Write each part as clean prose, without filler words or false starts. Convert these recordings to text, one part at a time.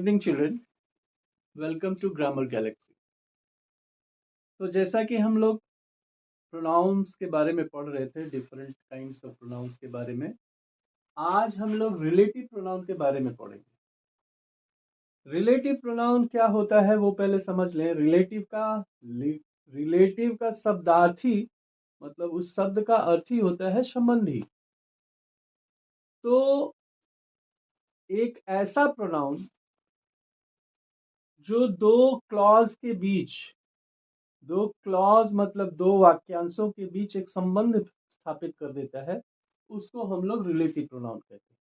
Evening children, welcome to grammar galaxy. तो जैसा कि हम लोग प्रोनाउंस के बारे में पढ़ रहे थे, डिफरेंट काइंड्स ऑफ प्रोनाउंस के बारे में, आज हम लोग रिलेटिव प्रोनाउन के बारे में पढ़ेंगे। रिलेटिव प्रोनाउन क्या होता है वो पहले समझ लें। रिलेटिव का शब्दार्थी मतलब उस शब्द का अर्थ ही होता है संबंधी। तो एक ऐसा प्रोनाउन जो दो क्लॉज के बीच, दो क्लॉज मतलब दो वाक्यांशों के बीच एक संबंध स्थापित कर देता है, उसको हम लोग रिलेटिव प्रोनाउन कहते हैं।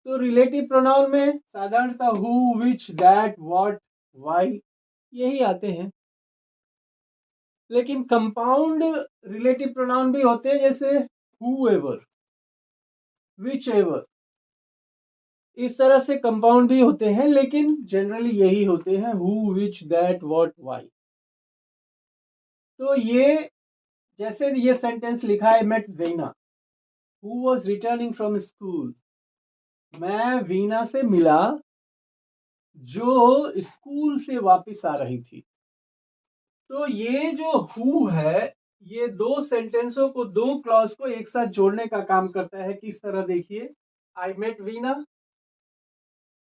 तो रिलेटिव प्रोनाउन में साधारणतः who, which, that, what, why यही आते हैं। लेकिन कंपाउंड रिलेटिव प्रोनाउन भी होते हैं, जैसे हूएवर, विच एवर, इस तरह से कंपाउंड भी होते हैं, लेकिन जनरली यही होते हैं, who, which, that, what, why. तो ये जैसे ये सेंटेंस लिखा है, met Veena who was returning from school. मैं वीना से मिला जो स्कूल से वापस आ रही थी। तो ये जो हु है, ये दो सेंटेंसों को, दो क्लॉज को एक साथ जोड़ने का काम करता है। किस तरह देखिए, आई मेट वीना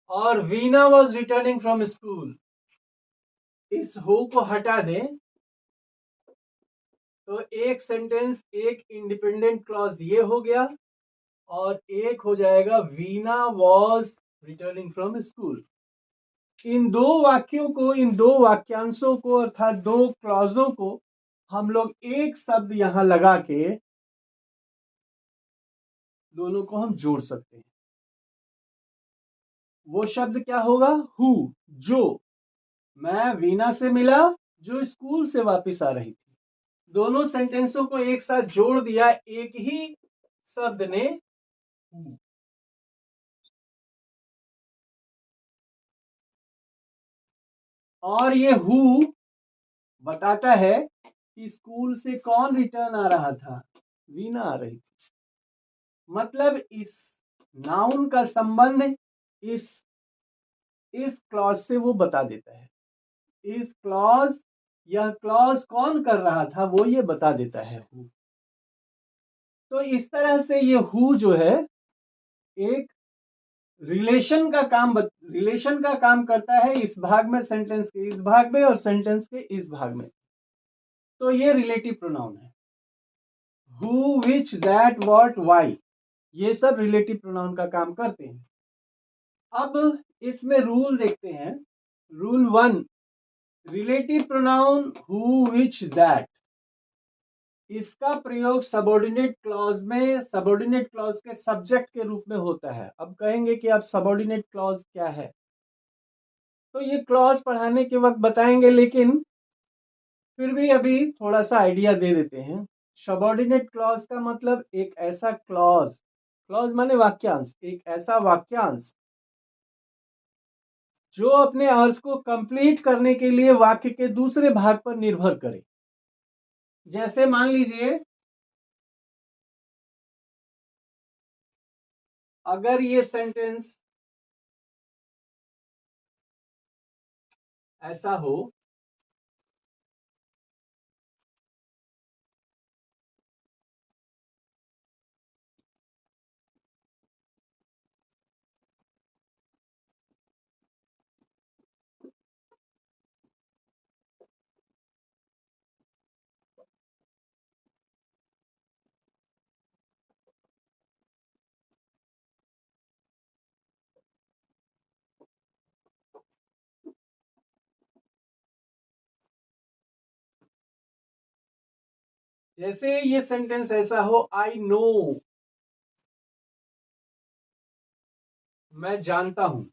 और Veena was returning from school. इस हु को हटा दें तो एक सेंटेंस, एक इंडिपेंडेंट क्लॉज ये हो गया, और एक हो जाएगा Veena was returning from school. इन दो वाक्यों को, इन दो वाक्यांशों को, अर्थात दो क्लॉजों को हम लोग एक शब्द यहां लगा के दोनों को हम जोड़ सकते हैं। वो शब्द क्या होगा? हु, जो। मैं वीना से मिला जो स्कूल से वापस आ रही थी। दोनों सेंटेंसों को एक साथ जोड़ दिया एक ही शब्द ने, हु। और ये हु बताता है कि स्कूल से कौन रिटर्न आ रहा था? वीना आ रही थी। मतलब इस नाउन का संबंध इस क्लॉज से वो बता देता है। इस क्लॉज, यह क्लॉज कौन कर रहा था वो ये बता देता है, हु। तो इस तरह से ये हु जो है एक रिलेशन का काम करता है, इस भाग में, सेंटेंस के इस भाग में और सेंटेंस के इस भाग में। तो ये रिलेटिव प्रोनाउन है। Who, which, that, what, why, ये सब रिलेटिव प्रोनाउन का काम करते हैं। अब इसमें रूल देखते हैं। Rule 1, relative pronoun who, which, that, इसका प्रयोग सबऑर्डिनेट क्लॉज में, सबऑर्डिनेट क्लॉज के सब्जेक्ट के रूप में होता है। अब कहेंगे कि आप सबऑर्डिनेट क्लॉज क्या है, तो ये क्लॉज पढ़ाने के वक्त बताएंगे, लेकिन फिर भी अभी थोड़ा सा आइडिया दे देते हैं। सबऑर्डिनेट क्लॉज का मतलब एक ऐसा क्लॉज, क्लॉज माने वाक्यांश, एक ऐसा वाक्यांश जो अपने अर्थ को कंप्लीट करने के लिए वाक्य के दूसरे भाग पर निर्भर करे। जैसे मान लीजिए, अगर ये सेंटेंस ऐसा हो, जैसे ये सेंटेंस ऐसा हो, आई नो, मैं जानता हूं।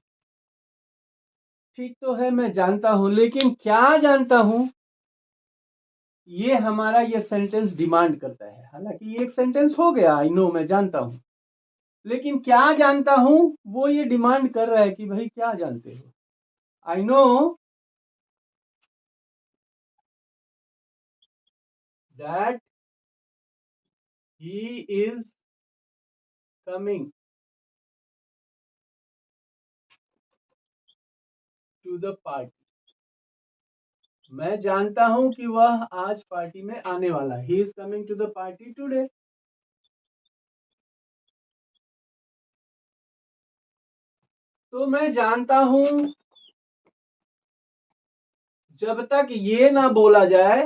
ठीक तो है, मैं जानता हूं, लेकिन क्या जानता हूं ये हमारा ये सेंटेंस डिमांड करता है। हालांकि ये एक सेंटेंस हो गया, आई नो, मैं जानता हूं, लेकिन क्या जानता हूं वो ये डिमांड कर रहा है कि भाई क्या जानते हो। I know that he is coming. To the party. मैं जानता हूं कि वह आज पार्टी में आने वाला है। He is coming to the party today. तो मैं जानता हूं, जब तक ये ना बोला जाए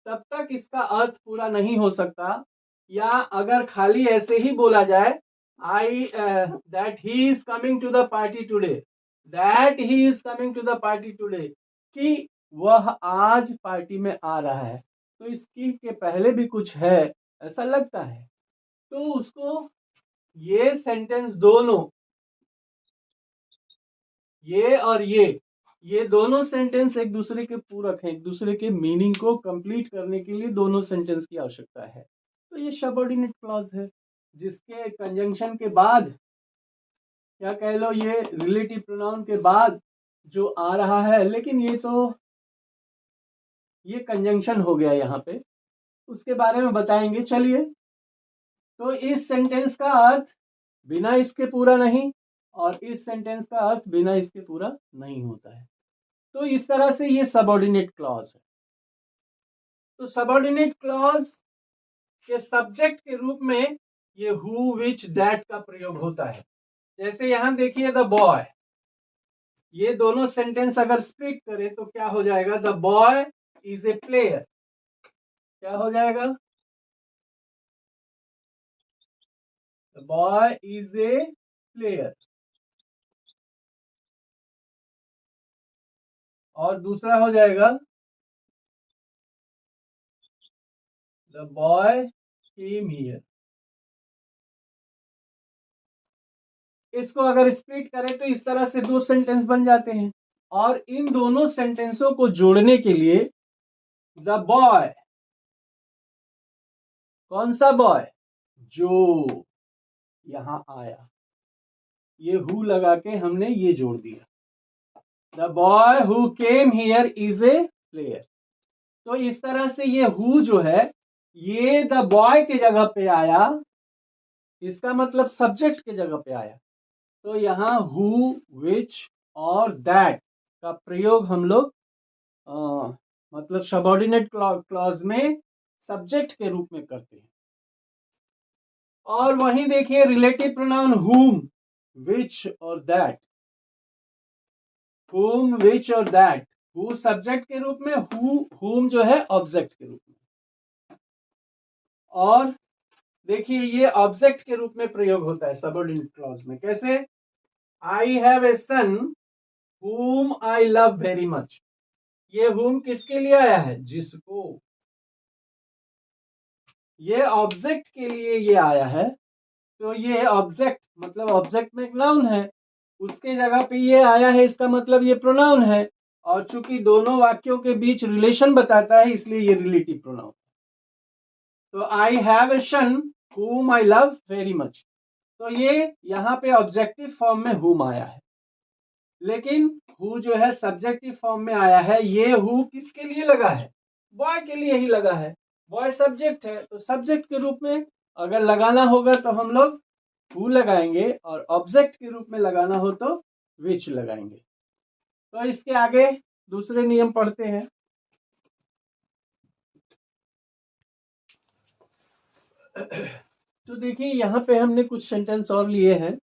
तब तक इसका अर्थ पूरा नहीं हो सकता। या अगर खाली ऐसे ही बोला जाए I that he is coming to the party today, that he is coming to the party today, कि वह आज पार्टी में आ रहा है, तो इसकी के पहले भी कुछ है ऐसा लगता है। तो उसको ये सेंटेंस दोनों, ये और ये दोनों सेंटेंस एक दूसरे के पूरक हैं, एक दूसरे के मीनिंग को कंप्लीट करने के लिए दोनों सेंटेंस की आवश्यकता है। तो ये सबऑर्डिनेट क्लॉज है, जिसके कंजंक्शन के बाद, या कह लो ये रिलेटिव प्रोनाउन के बाद जो आ रहा है, लेकिन ये कंजंक्शन हो गया यहाँ पे, उसके बारे में बताएंगे। चलिए, तो इस सेंटेंस का अर्थ बिना इसके पूरा नहीं, और इस सेंटेंस का अर्थ बिना इसके पूरा नहीं होता है। तो इस तरह से ये सबऑर्डिनेट क्लॉज है। तो सबऑर्डिनेट क्लॉज के सब्जेक्ट के रूप में ये हु, विच, दैट का प्रयोग होता है। जैसे यहां देखिए द बॉय, ये दोनों सेंटेंस अगर स्प्लिट करें तो क्या हो जाएगा? The boy is a player. क्या हो जाएगा? The boy is a player. और दूसरा हो जाएगा द बॉय केम हियर। इसको अगर स्प्लिट करें तो इस तरह से दो सेंटेंस बन जाते हैं। और इन दोनों सेंटेंसों को जोड़ने के लिए द बॉय, कौन सा बॉय? जो यहां आया, ये हु लगा के हमने ये जोड़ दिया। The boy who came here is a player. तो इस तरह से ये हु जो है, ये द बॉय के जगह पे आया, इसका मतलब सब्जेक्ट के जगह पे आया। तो यहाँ हु, विच और दैट का प्रयोग हम लोग मतलब सबऑर्डिनेट क्लॉज में सब्जेक्ट के रूप में करते हैं। और वहीं देखिए रिलेटिव प्रोनाउन हुम, विच और दैट। हुम, विच और दैट, हु सब्जेक्ट के रूप में, हुम जो है ऑब्जेक्ट के रूप में। और देखिए ये ऑब्जेक्ट के रूप में प्रयोग होता है सबऑर्डिनेट क्लॉज में। कैसे? I have a son whom I love very much। ये whom किसके लिए आया है? जिसको। ये ऑब्जेक्ट के लिए ये आया है। तो ये ऑब्जेक्ट मतलब ऑब्जेक्ट में एक नाउन है, उसके जगह पे ये आया है, इसका मतलब ये प्रोनाउन है। और चूंकि दोनों वाक्यों के बीच रिलेशन बताता है, इसलिए ये रिलेटिव प्रोनाउन। तो I have a son whom I love very much। तो ये यहाँ पे ऑब्जेक्टिव फॉर्म में whom आया है, लेकिन हु जो है सब्जेक्टिव फॉर्म में आया है। ये हु किसके लिए लगा है? बॉय के लिए ही लगा है। बॉय सब्जेक्ट है, तो सब्जेक्ट के रूप में अगर लगाना होगा तो हम लोग हु लगाएंगे, और ऑब्जेक्ट के रूप में लगाना हो तो विच लगाएंगे। तो इसके आगे दूसरे नियम पढ़ते हैं। तो देखिए यहाँ पे हमने कुछ सेंटेंस और लिए हैं,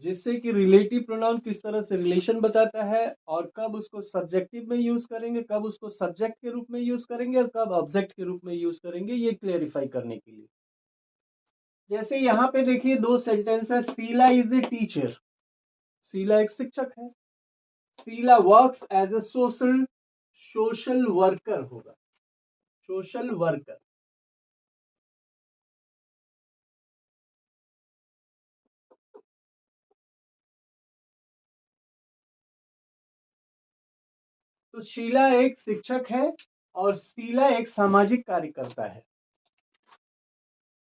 जिससे कि रिलेटिव प्रोनाउन किस तरह से रिलेशन बताता है, और कब उसको सब्जेक्टिव में यूज करेंगे, कब उसको सब्जेक्ट के रूप में यूज करेंगे, और कब ऑब्जेक्ट के रूप में यूज करेंगे, ये क्लियरिफाई करने के लिए। जैसे यहाँ पे देखिए दो सेंटेंस है। Sheela is a teacher. Sheela एक शिक्षक है। Sheela works as a social worker होगा, सोशल वर्कर। तो शीला एक शिक्षक है और शीला एक सामाजिक कार्यकर्ता है।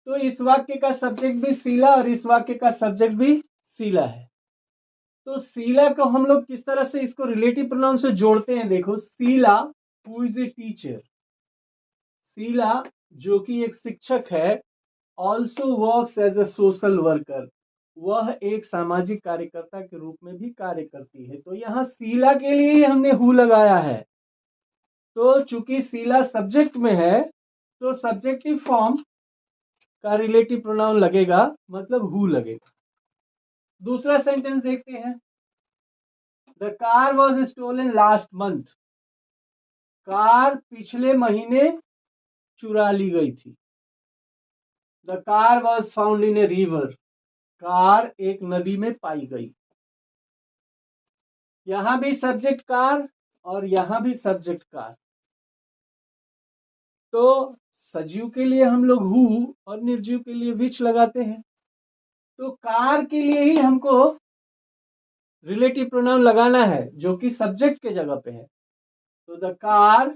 तो इस वाक्य का सब्जेक्ट भी शीला और इस वाक्य का सब्जेक्ट भी शीला है। तो शीला को हम लोग किस तरह से इसको रिलेटिव प्रोनाउन से जोड़ते हैं? देखो, Sheela who is a teacher, Sheela जो कि एक शिक्षक है, also works as a social worker, वह एक सामाजिक कार्यकर्ता के रूप में भी कार्य करती है। तो यहाँ शीला के लिए ही हमने हु लगाया है। तो चूंकि शीला सब्जेक्ट में है तो सब्जेक्टिव फॉर्म का रिलेटिव प्रोनाउन लगेगा, मतलब हु लगेगा। दूसरा सेंटेंस देखते हैं। The car was stolen last month. Car पिछले महीने चुरा ली गई थी। The car was found in a river. Car एक नदी में पाई गई। यहां भी सब्जेक्ट कार और यहां भी सब्जेक्ट कार। तो सजीव के लिए हम लोग हु और निर्जीव के लिए विच लगाते हैं। तो कार के लिए ही हमको रिलेटिव प्रोनाउन लगाना है जो कि सब्जेक्ट के जगह पे है। तो the car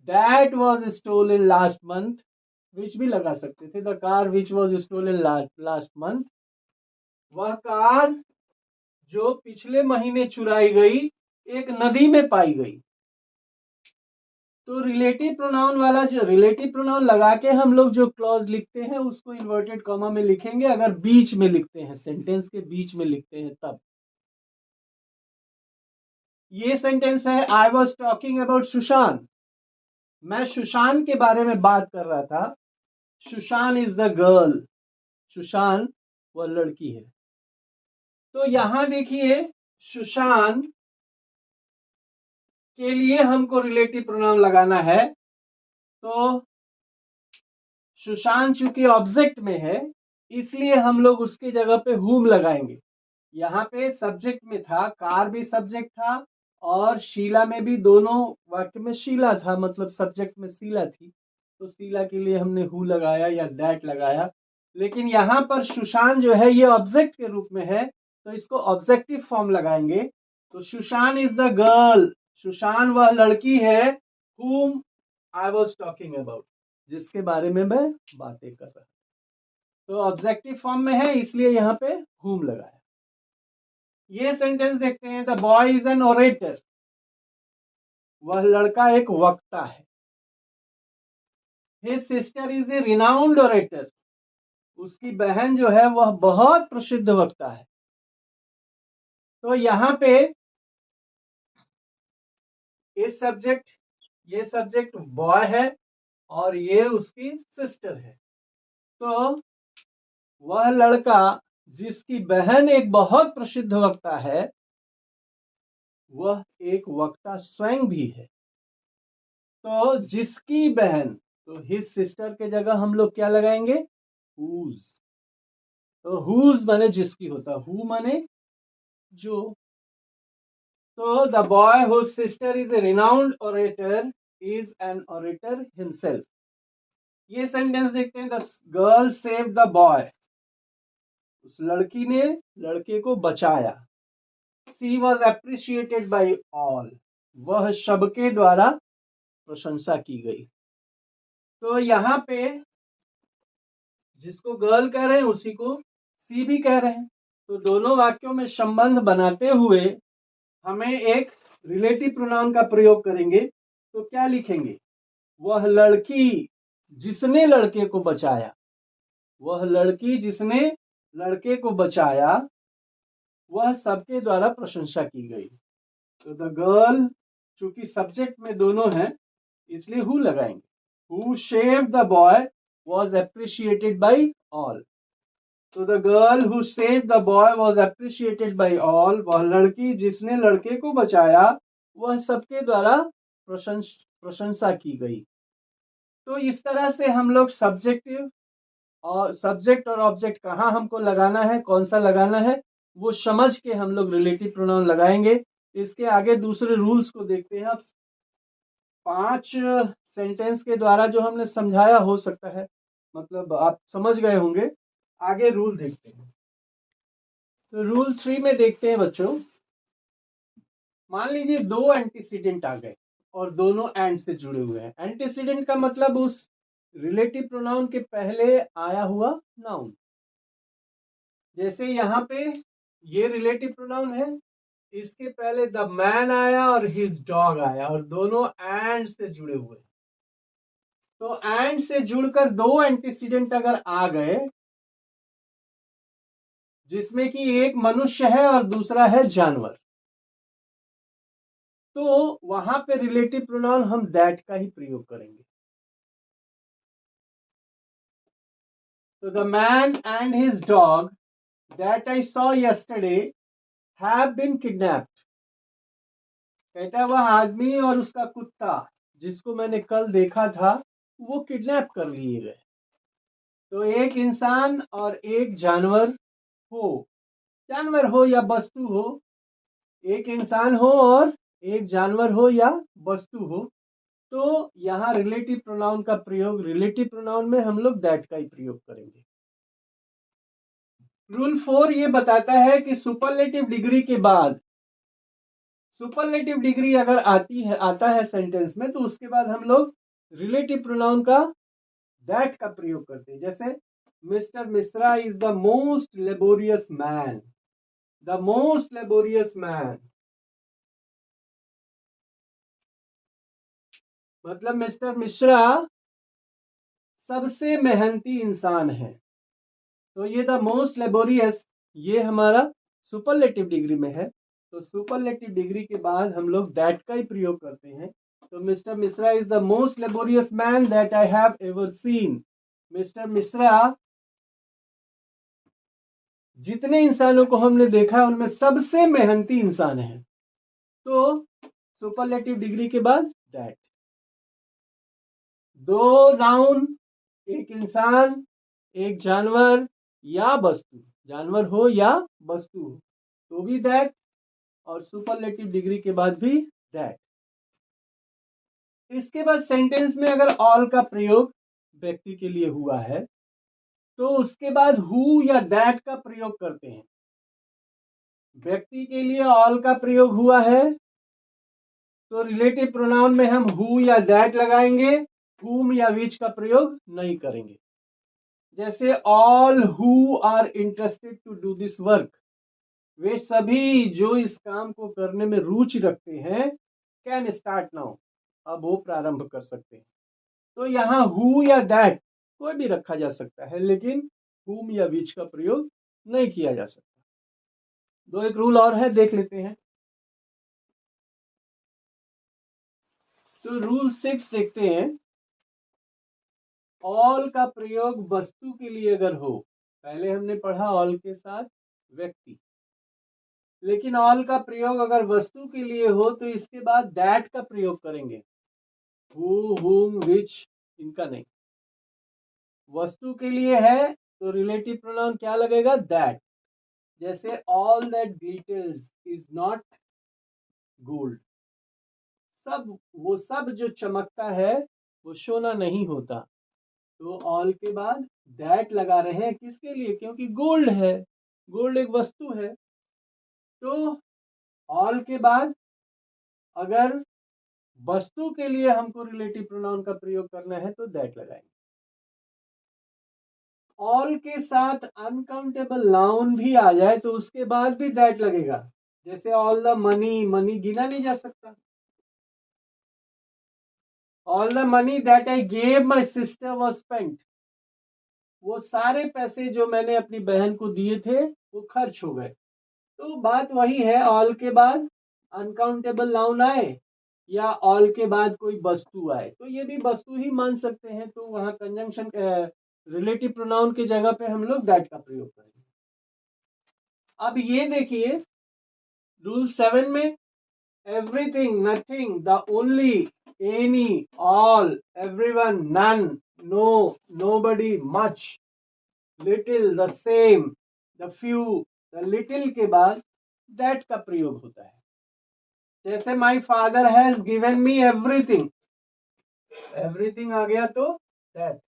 that was stolen last month, which भी लगा सकते थे। The car which was stolen last month, वह कार जो पिछले महीने चुराई गई एक नदी में पाई गई। तो रिलेटिव प्रोनाउन वाला जो रिलेटिव प्रोनाउन लगा के हम लोग जो क्लॉज लिखते हैं उसको इन्वर्टेड कॉमा में लिखेंगे। अगर बीच में लिखते हैं, सेंटेंस के बीच में लिखते हैं तब। ये सेंटेंस है I was talking about Sushant. मैं सुशांत के बारे में बात कर रहा था। Sushant is the girl. Sushant वह लड़की है। तो यहां देखिए सुशांत के लिए हमको रिलेटिव प्रोनाउन लगाना है। तो सुशांत चूंकि ऑब्जेक्ट में है इसलिए हम लोग उसके जगह पे हुम लगाएंगे। यहाँ पे सब्जेक्ट में था, कार भी सब्जेक्ट था और शीला में भी, दोनों वाक्य में शीला था, मतलब सब्जेक्ट में शीला थी। तो शीला के लिए हमने हु लगाया या दैट लगाया। लेकिन यहाँ पर सुशांत जो है ये ऑब्जेक्ट के रूप में है तो इसको ऑब्जेक्टिव फॉर्म लगाएंगे। तो Sushant is the girl. Sushant वह लड़की है whom I was talking about, जिसके बारे में मैं बातें कर रहा। तो ऑब्जेक्टिव फॉर्म में है इसलिए यहाँ पे whom लगाया। ये सेंटेंस देखते हैं। The boy is an orator. वह लड़का एक वक्ता है। His sister is a renowned orator. उसकी बहन जो है वह बहुत प्रसिद्ध वक्ता है। तो यहाँ पे ये सब्जेक्ट बॉय है और ये उसकी सिस्टर है। तो वह लड़का जिसकी बहन एक बहुत प्रसिद्ध वक्ता है वह एक वक्ता स्वयं भी है। तो जिसकी बहन, तो हिज सिस्टर के जगह हम लोग क्या लगाएंगे? हुज। तो हुज माने जिसकी होता, हु माने जो। तो the boy whose sister is a renowned orator is an orator himself. ये सेंटेंस देखते हैं। The girl save the boy. उस लड़की ने लड़के को बचाया। She was appreciated by all. वह सबके द्वारा प्रशंसा की गई। तो यहाँ पे जिसको गर्ल कह रहे हैं उसी को सी भी कह रहे हैं। तो दोनों वाक्यों में संबंध बनाते हुए हमें एक रिलेटिव प्रोनाउन का प्रयोग करेंगे। तो क्या लिखेंगे? वह लड़की जिसने लड़के को बचाया। वह लड़की जिसने लड़के को बचाया वह सबके द्वारा प्रशंसा की गई। तो द गर्ल, चूंकि सब्जेक्ट में दोनों हैं इसलिए हु लगाएंगे। Who saved the boy was appreciated by all. तो the girl who saved the boy was appreciated by all. वह लड़की जिसने लड़के को बचाया वह सबके द्वारा प्रशंसा की गई। तो इस तरह से हम लोग सब्जेक्ट और ऑब्जेक्ट कहाँ हमको लगाना है, कौन सा लगाना है, वो समझ के हम लोग रिलेटिव प्रोनाउन लगाएंगे। इसके आगे दूसरे रूल्स को देखते हैं। अब 5 सेंटेंस के द्वारा जो हमने समझाया हो सकता है मतलब आप समझ गए होंगे। आगे रूल देखते हैं। तो रूल 3 में देखते हैं बच्चों। मान लीजिए 2 एंटीसीडेंट आ गए और दोनों एंड से जुड़े हुए हैं। एंटीसीडेंट का मतलब उस रिलेटिव प्रोनाउन के पहले आया हुआ नाउन। जैसे यहाँ पे ये रिलेटिव प्रोनाउन है, इसके पहले द मैन आया और हिज डॉग आया और दोनों एंड से जुड़े हुए। तो एंड से जुड़कर 2 एंटीसीडेंट अगर आ गए जिसमें कि एक मनुष्य है और दूसरा है जानवर, तो वहां पे रिलेटिव प्रोनाउन हम दैट का ही प्रयोग करेंगे। तो the man and his dog that I saw yesterday have been kidnapped. कहता है वह आदमी और उसका कुत्ता जिसको मैंने कल देखा था वो किडनैप कर लिए गए। तो एक इंसान और एक जानवर हो या वस्तु हो, एक इंसान हो और एक जानवर हो या वस्तु हो, तो यहाँ रिलेटिव प्रोनाउन का प्रयोग, रिलेटिव प्रोनाउन में हम लोग दैट का ही प्रयोग करेंगे। रूल 4 ये बताता है कि सुपरलेटिव डिग्री के बाद, सुपरलेटिव डिग्री अगर आता है सेंटेंस में, तो उसके बाद हम लोग रिलेटिव प्रोनाउन का दैट का प्रयोग करते हैं। जैसे mister Mishra is the most laborious man, the most laborious man, मतलब मिस्टर मिश्रा सबसे मेहनती इंसान है। तो ये द मोस्ट लेबोरियस, ये हमारा सुपरलेटिव डिग्री में है, तो सुपरलेटिव डिग्री के बाद हम लोग दैट का ही प्रयोग करते हैं। तो mister Mishra is the most laborious man that I have ever seen. Mister Mishra जितने इंसानों को हमने देखा उनमें सबसे मेहनती इंसान है। तो सुपरलेटिव डिग्री के बाद दैट। दो नाउन, एक इंसान एक जानवर या वस्तु, जानवर हो या वस्तु हो तो भी दैट, और सुपरलेटिव डिग्री के बाद भी दैट। इसके बाद सेंटेंस में अगर ऑल का प्रयोग व्यक्ति के लिए हुआ है तो उसके बाद हु या दैट का प्रयोग करते हैं। व्यक्ति के लिए ऑल का प्रयोग हुआ है तो रिलेटिव प्रोनाउन में हम हु या दैट लगाएंगे, हुम या विच का प्रयोग नहीं करेंगे। जैसे all who are interested to do this work, वे सभी जो इस काम को करने में रुचि रखते हैं, कैन स्टार्ट नाउ, अब वो प्रारंभ कर सकते हैं। तो यहाँ हु या दैट कोई भी रखा जा सकता है, लेकिन हुम या विच का प्रयोग नहीं किया जा सकता। दो एक रूल और है, देख लेते हैं। तो रूल 6 देखते हैं। ऑल का प्रयोग वस्तु के लिए अगर हो, पहले हमने पढ़ा ऑल के साथ व्यक्ति, लेकिन ऑल का प्रयोग अगर वस्तु के लिए हो तो इसके बाद दैट का प्रयोग करेंगे, हु हुम विच इनका नहीं। वस्तु के लिए है तो रिलेटिव प्रोनाउन क्या लगेगा, दैट। जैसे all that glitters is not gold, वो सब जो चमकता है वो सोना नहीं होता। तो ऑल के बाद दैट लगा रहे हैं किसके लिए, क्योंकि गोल्ड है, गोल्ड एक वस्तु है। तो ऑल के बाद अगर वस्तु के लिए हमको रिलेटिव प्रोनाउन का प्रयोग करना है तो दैट लगाएंगे। ऑल के साथ अनकाउंटेबल नाउन भी आ जाए तो उसके बाद भी दैट लगेगा। जैसे ऑल द मनी, मनी गिना नहीं जा सकता। All the money that I gave my sister was spent, वो सारे पैसे जो मैंने अपनी बहन को दिए थे वो खर्च हो गए। तो बात वही है, ऑल के बाद अनकाउंटेबल नाउन आए या ऑल के बाद कोई वस्तु आए तो ये भी वस्तु ही मान सकते हैं, तो वहां कंजंक्शन रिलेटिव प्रोनाउन की जगह पे हम लोग दैट का प्रयोग करेंगे। अब ये देखिए रूल 7 में everything, nothing, the only, any, all, everyone, none, no, nobody, much, little, the same, the few, the little के बाद दैट का प्रयोग होता है। जैसे my father has given me everything, everything आ गया तो that.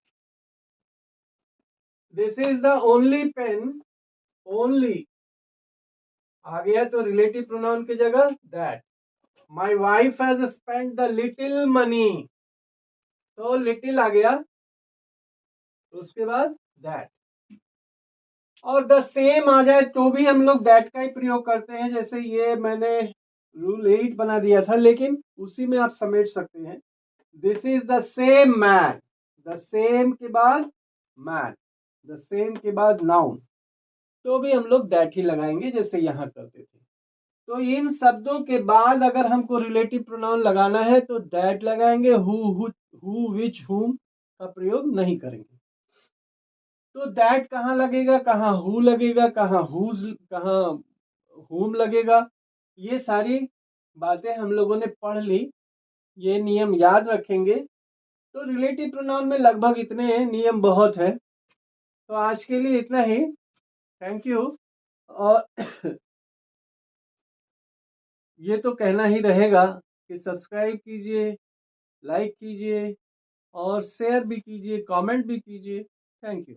This is the only pen, only आ गया तो रिलेटिव प्रोनाउन की जगह that. My wife has spent the little money, तो लिटिल आ गया तो उसके बाद दैट। और द सेम आ जाए तो भी हम लोग दैट का ही प्रयोग करते हैं। जैसे ये मैंने रूल 8 बना दिया था, लेकिन उसी में आप समेट सकते हैं। This is the same man, the same के बाद मैन, द सेम के बाद नाउन। तो भी हम लोग दैट ही लगाएंगे जैसे यहाँ करते थे। तो इन शब्दों के बाद अगर हमको रिलेटिव प्रोनाउन लगाना है तो दैट लगाएंगे, हु विच हुम का प्रयोग नहीं करेंगे। तो दैट कहाँ लगेगा, कहाँ हु लगेगा, कहाँ हुज, कहाँ हुम लगेगा, ये सारी बातें हम लोगों ने पढ़ ली, ये नियम याद रखेंगे। तो रिलेटिव प्रोनाउन में लगभग इतने नियम बहुत है। तो आज के लिए इतना ही, थैंक यू। और ये तो कहना ही रहेगा कि सब्सक्राइब कीजिए, लाइक कीजिए और शेयर भी कीजिए, कमेंट भी कीजिए। Thank you.